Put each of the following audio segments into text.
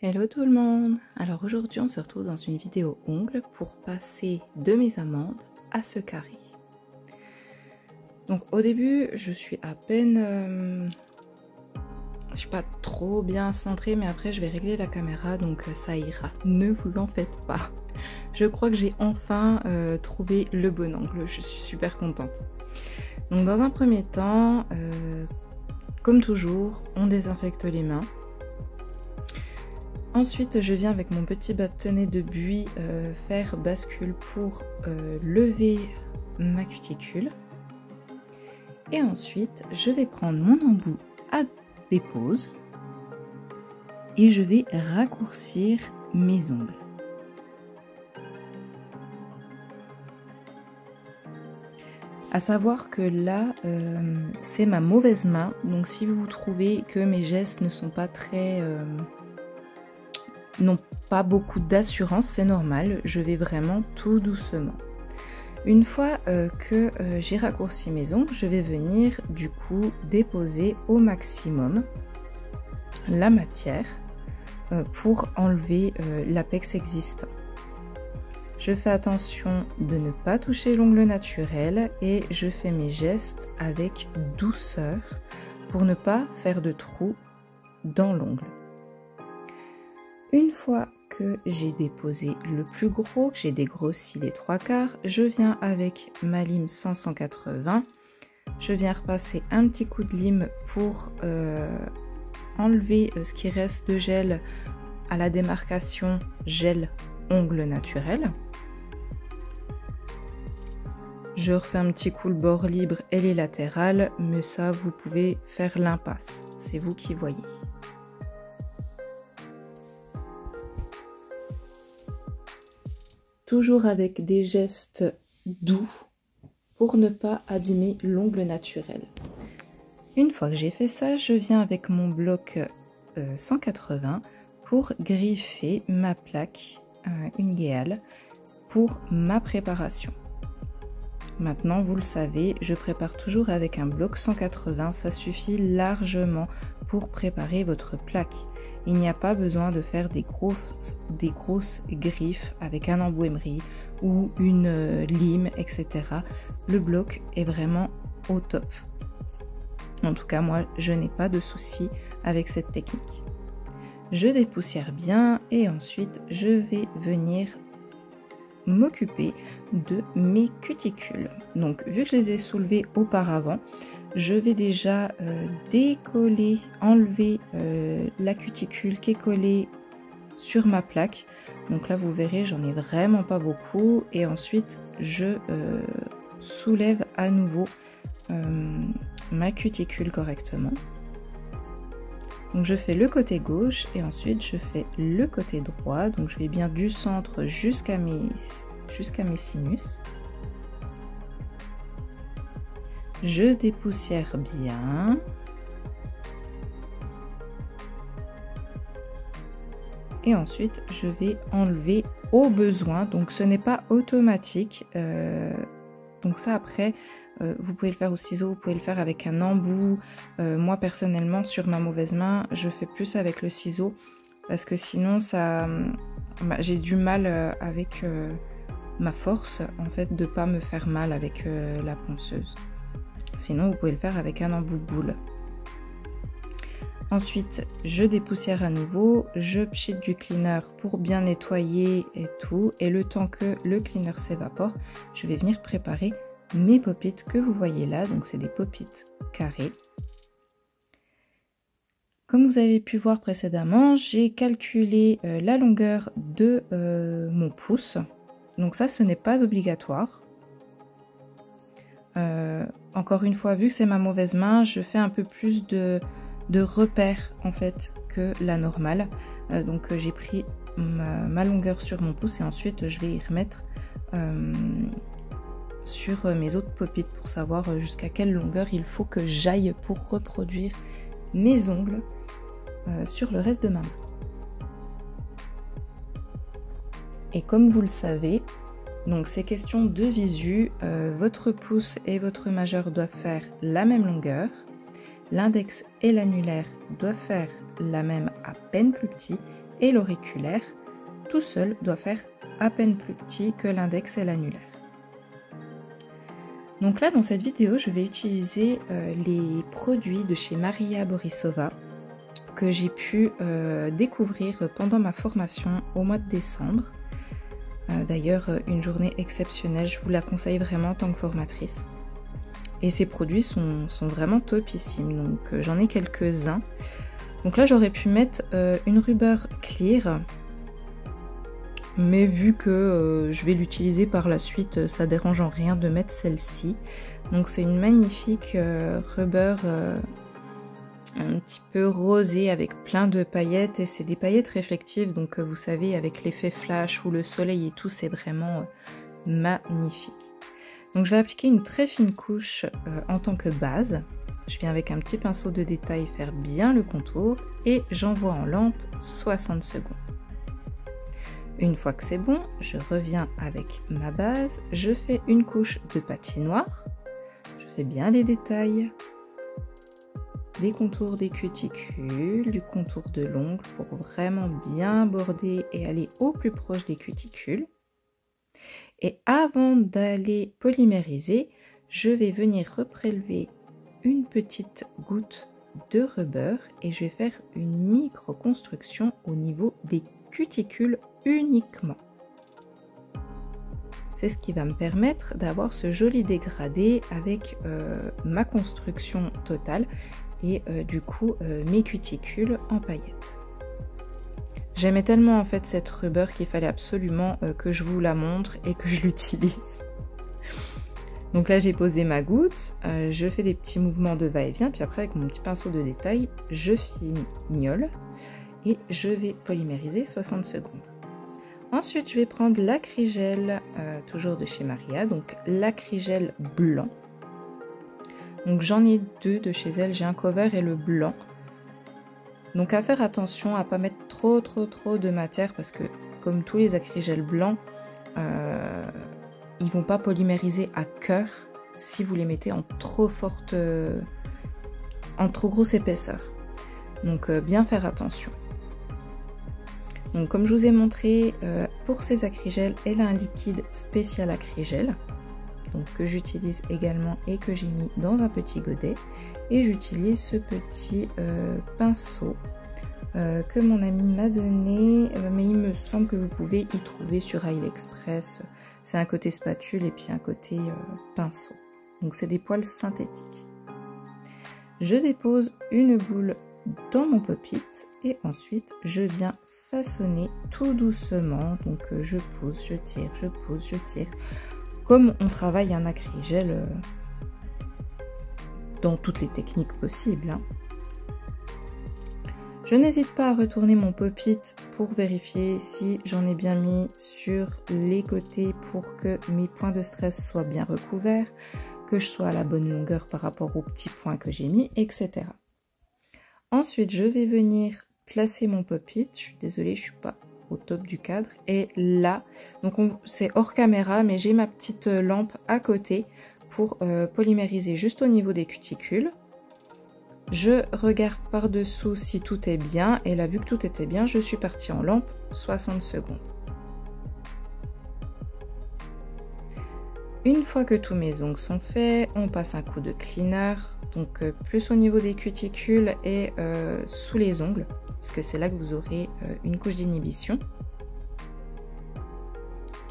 Hello tout le monde! Alors aujourd'hui on se retrouve dans une vidéo ongles pour passer de mes amandes à ce carré. Donc au début je suis à peine, je suis pas trop bien centrée, mais après je vais régler la caméra donc ça ira, ne vous en faites pas. Je crois que j'ai enfin trouvé le bon angle, je suis super contente. Donc dans un premier temps, comme toujours, on désinfecte les mains. Ensuite, je viens avec mon petit bâtonnet de buis faire bascule pour lever ma cuticule. Et ensuite, je vais prendre mon embout à dépose et je vais raccourcir mes ongles. À savoir que là, c'est ma mauvaise main. Donc si vous trouvez que mes gestes ne sont pas très... n'ont pas beaucoup d'assurance, c'est normal, je vais vraiment tout doucement. Une fois que j'ai raccourci mes ongles, je vais venir du coup déposer au maximum la matière pour enlever l'apex existant. Je fais attention de ne pas toucher l'ongle naturel et je fais mes gestes avec douceur pour ne pas faire de trous dans l'ongle. Une fois que j'ai déposé le plus gros, que j'ai dégrossi les 3/4, je viens avec ma lime 100-180. Je viens repasser un petit coup de lime pour enlever ce qui reste de gel à la démarcation gel ongle naturel. Je refais un petit coup le bord libre et les latérales, mais ça vous pouvez faire l'impasse, c'est vous qui voyez. Toujours avec des gestes doux pour ne pas abîmer l'ongle naturel. Une fois que j'ai fait ça, je viens avec mon bloc 180 pour griffer ma plaque, une guéale, pour ma préparation. Maintenant, vous le savez, je prépare toujours avec un bloc 180, ça suffit largement pour préparer votre plaque. Il n'y a pas besoin de faire des grosses griffes avec un embout émery ou une lime, etc. Le bloc est vraiment au top. En tout cas, moi, je n'ai pas de souci avec cette technique. Je dépoussière bien et ensuite, je vais venir m'occuper de mes cuticules. Donc, vu que je les ai soulevées auparavant, je vais déjà décoller, enlever la cuticule qui est collée sur ma plaque. Donc là, vous verrez, j'en ai vraiment pas beaucoup. Et ensuite, je soulève à nouveau ma cuticule correctement. Donc je fais le côté gauche et ensuite je fais le côté droit. Donc je vais bien du centre jusqu'à mes sinus. Je dépoussière bien. Et ensuite, je vais enlever au besoin. Donc, ce n'est pas automatique. Donc ça, après, vous pouvez le faire au ciseau, vous pouvez le faire avec un embout. Moi, personnellement, sur ma mauvaise main, je fais plus avec le ciseau. Parce que sinon, j'ai du mal avec ma force, en fait, de ne pas me faire mal avec la ponceuse. Sinon, vous pouvez le faire avec un embout de boule. Ensuite, je dépoussière à nouveau, je pchite du cleaner pour bien nettoyer et tout. Et le temps que le cleaner s'évapore, je vais venir préparer mes pop-it que vous voyez là. Donc, c'est des pop-it carrés. Comme vous avez pu voir précédemment, j'ai calculé la longueur de mon pouce. Donc ça, ce n'est pas obligatoire. Encore une fois, vu que c'est ma mauvaise main, je fais un peu plus de repères en fait que la normale. Donc j'ai pris ma longueur sur mon pouce et ensuite je vais y remettre sur mes autres pop-it pour savoir jusqu'à quelle longueur il faut que j'aille pour reproduire mes ongles sur le reste de ma main. Et comme vous le savez, donc c'est question de visu, votre pouce et votre majeur doivent faire la même longueur, l'index et l'annulaire doivent faire la même à peine plus petit et l'auriculaire, tout seul doit faire à peine plus petit que l'index et l'annulaire. Donc là, dans cette vidéo, je vais utiliser les produits de chez Maria Borisova que j'ai pu découvrir pendant ma formation au mois de décembre. D'ailleurs, une journée exceptionnelle, je vous la conseille vraiment en tant que formatrice. Et ces produits sont vraiment topissimes, donc j'en ai quelques-uns. Donc là, j'aurais pu mettre une rubber clear, mais vu que je vais l'utiliser par la suite, ça dérange en rien de mettre celle-ci. Donc c'est une magnifique rubber un petit peu rosée avec plein de paillettes, et c'est des paillettes réflectives, donc vous savez, avec l'effet flash ou le soleil et tout, c'est vraiment magnifique. Donc je vais appliquer une très fine couche en tant que base. Je viens avec un petit pinceau de détail faire bien le contour et j'envoie en lampe 60 secondes. Une fois que c'est bon, je reviens avec ma base, je fais une couche de patinoire, je fais bien les détails, des contours des cuticules, du contour de l'ongle pour vraiment bien border et aller au plus proche des cuticules. Et avant d'aller polymériser, je vais venir reprélever une petite goutte de rubber et je vais faire une micro-construction au niveau des cuticules uniquement. C'est ce qui va me permettre d'avoir ce joli dégradé avec ma construction totale et du coup mes cuticules en paillettes. J'aimais tellement en fait cette rubber qu'il fallait absolument que je vous la montre et que je l'utilise. Donc là j'ai posé ma goutte, je fais des petits mouvements de va-et-vient, puis après avec mon petit pinceau de détail, je fignole et je vais polymériser 60 secondes. Ensuite je vais prendre l'acrygel, toujours de chez Maria, donc l'acrygel blanc. Donc j'en ai deux de chez elle, j'ai un cover et le blanc. Donc à faire attention à pas mettre trop de matière parce que comme tous les acrygels blancs, ils vont pas polymériser à cœur si vous les mettez en trop grosse épaisseur. Donc bien faire attention. Donc comme je vous ai montré, pour ces acrygels, elle a un liquide spécial acrygel, donc que j'utilise également et que j'ai mis dans un petit godet. Et j'utilise ce petit pinceau que mon ami m'a donné, mais il me semble que vous pouvez y trouver sur AliExpress. C'est un côté spatule et puis un côté pinceau. Donc c'est des poils synthétiques. Je dépose une boule dans mon pop-it et ensuite je viens façonner tout doucement. Donc je pousse, je tire, je pousse, je tire. Comme on travaille un acrygel dans toutes les techniques possibles. Je n'hésite pas à retourner mon pop-it pour vérifier si j'en ai bien mis sur les côtés pour que mes points de stress soient bien recouverts, que je sois à la bonne longueur par rapport aux petits points que j'ai mis, etc. Ensuite, je vais venir placer mon pop-it. Je suis désolée, je ne suis pas au top du cadre. Et là, donc c'est hors caméra, mais j'ai ma petite lampe à côté pour polymériser juste au niveau des cuticules. Je regarde par-dessous si tout est bien et là vu que tout était bien, je suis partie en lampe 60 secondes. Une fois que tous mes ongles sont faits, on passe un coup de cleaner, donc plus au niveau des cuticules et sous les ongles, parce que c'est là que vous aurez une couche d'inhibition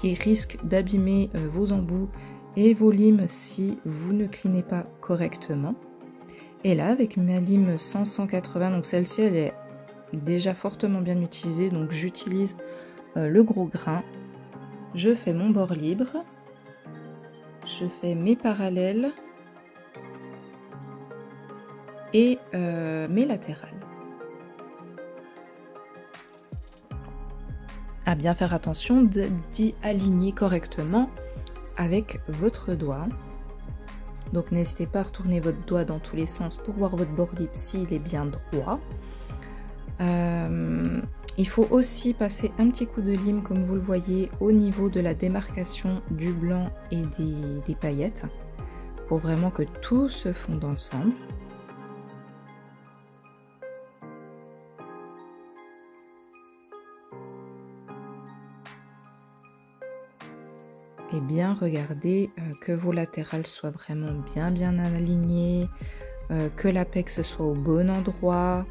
qui risque d'abîmer vos embouts et vos limes si vous ne cleanez pas correctement. Et là, avec ma lime 100-180, donc celle-ci, elle est déjà fortement bien utilisée, donc j'utilise le gros grain. Je fais mon bord libre, je fais mes parallèles et mes latérales. À bien faire attention d'y aligner correctement avec votre doigt. Donc n'hésitez pas à retourner votre doigt dans tous les sens pour voir votre bord libre s'il est bien droit. Il faut aussi passer un petit coup de lime comme vous le voyez au niveau de la démarcation du blanc et des paillettes pour vraiment que tout se fonde ensemble. et bien regarder que vos latérales soient vraiment bien alignées, que l'apex soit au bon endroit.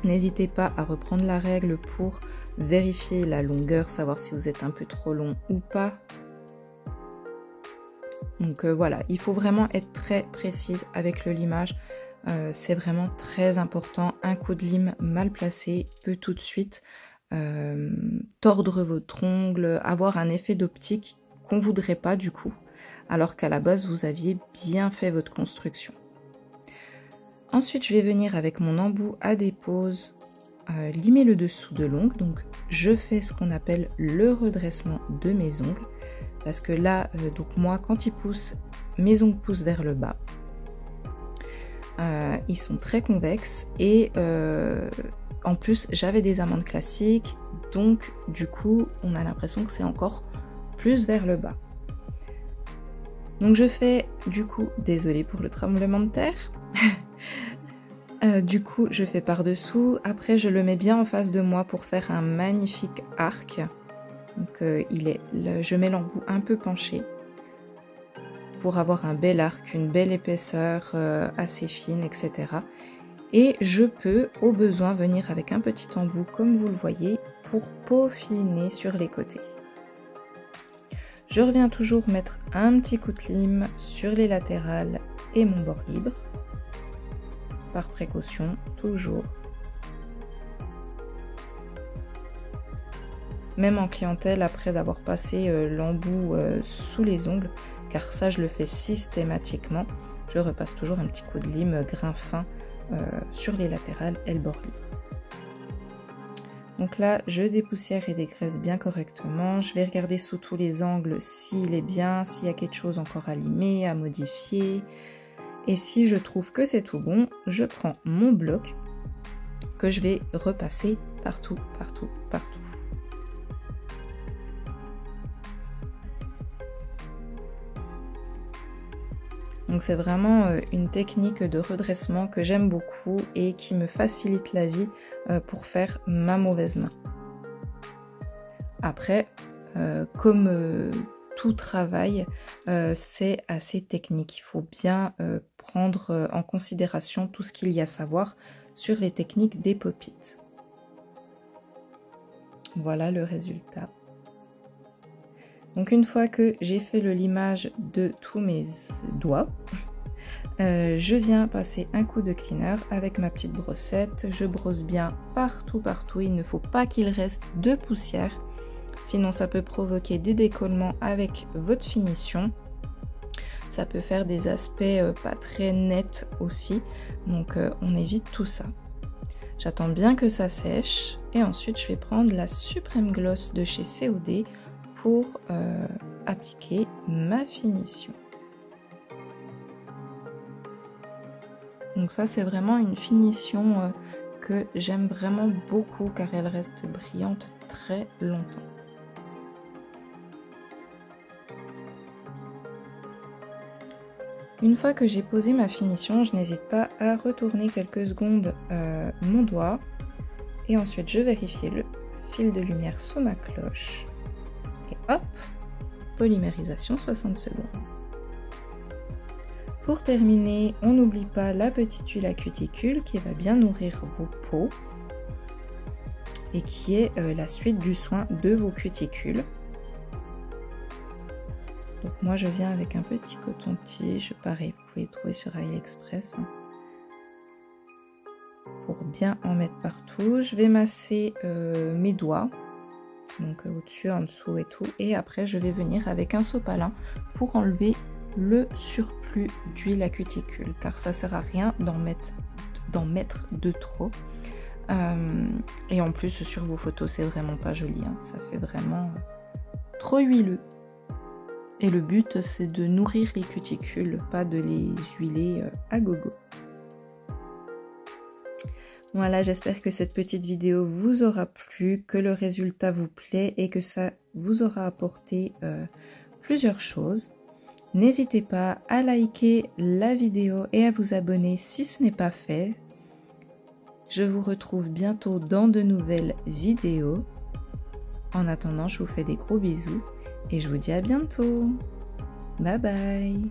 N'hésitez pas à reprendre la règle pour vérifier la longueur, savoir si vous êtes un peu trop long ou pas. Donc voilà, il faut vraiment être très précise avec le limage. C'est vraiment très important. Un coup de lime mal placé peut tout de suite tordre votre ongle, avoir un effet d'optique qu'on ne voudrait pas du coup, alors qu'à la base vous aviez bien fait votre construction. Ensuite je vais venir avec mon embout à dépose limer le dessous de l'ongle. Donc je fais ce qu'on appelle le redressement de mes ongles, parce que là donc moi quand ils poussent, mes ongles poussent vers le bas. Ils sont très convexes et en plus j'avais des amandes classiques, donc du coup on a l'impression que c'est encore plus vers le bas. Donc je fais du coup, désolée pour le tremblement de terre, du coup je fais par dessous, après je le mets bien en face de moi pour faire un magnifique arc. Donc je mets l'embout un peu penché pour avoir un bel arc, une belle épaisseur assez fine, etc. Et je peux au besoin venir avec un petit embout comme vous le voyez pour peaufiner sur les côtés. Je reviens toujours mettre un petit coup de lime sur les latérales et mon bord libre, par précaution toujours. Même en clientèle, après d'avoir passé l'embout sous les ongles, car ça je le fais systématiquement, je repasse toujours un petit coup de lime grain fin sur les latérales et le bord libre. Donc là je dépoussière et dégraisse bien correctement, je vais regarder sous tous les angles s'il est bien, s'il y a quelque chose encore à limer, à modifier, et si je trouve que c'est tout bon, je prends mon bloc que je vais repasser partout. Donc c'est vraiment une technique de redressement que j'aime beaucoup et qui me facilite la vie pour faire ma mauvaise main. Après, comme tout travail, c'est assez technique. Il faut bien prendre en considération tout ce qu'il y a à savoir sur les techniques des pop-it. Voilà le résultat. Donc une fois que j'ai fait le limage de tous mes doigts, je viens passer un coup de cleaner avec ma petite brossette. Je brosse bien partout. Il ne faut pas qu'il reste de poussière, sinon ça peut provoquer des décollements avec votre finition. Ça peut faire des aspects pas très nets aussi, donc on évite tout ça. J'attends bien que ça sèche et ensuite je vais prendre la Supreme Gloss de chez COD pour appliquer ma finition. Donc ça c'est vraiment une finition que j'aime vraiment beaucoup car elle reste brillante très longtemps. Une fois que j'ai posé ma finition, je n'hésite pas à retourner quelques secondes mon doigt et ensuite je vérifie le fil de lumière sous ma cloche. Et hop, polymérisation 60 secondes. Pour terminer, on n'oublie pas la petite huile à cuticule qui va bien nourrir vos peaux et qui est la suite du soin de vos cuticules. Donc moi je viens avec un petit coton-tige, pareil, vous pouvez le trouver sur AliExpress, pour bien en mettre partout. Je vais masser mes doigts, donc au-dessus, en dessous et tout, et après je vais venir avec un sopalin pour enlever le surplus d'huile à cuticule, car ça sert à rien d'en mettre de trop. Et en plus sur vos photos c'est vraiment pas joli, hein, ça fait vraiment trop huileux. Et le but c'est de nourrir les cuticules, pas de les huiler à gogo. Voilà, j'espère que cette petite vidéo vous aura plu, que le résultat vous plaît et que ça vous aura apporté plusieurs choses. N'hésitez pas à liker la vidéo et à vous abonner si ce n'est pas fait. Je vous retrouve bientôt dans de nouvelles vidéos. En attendant, je vous fais des gros bisous et je vous dis à bientôt. Bye bye.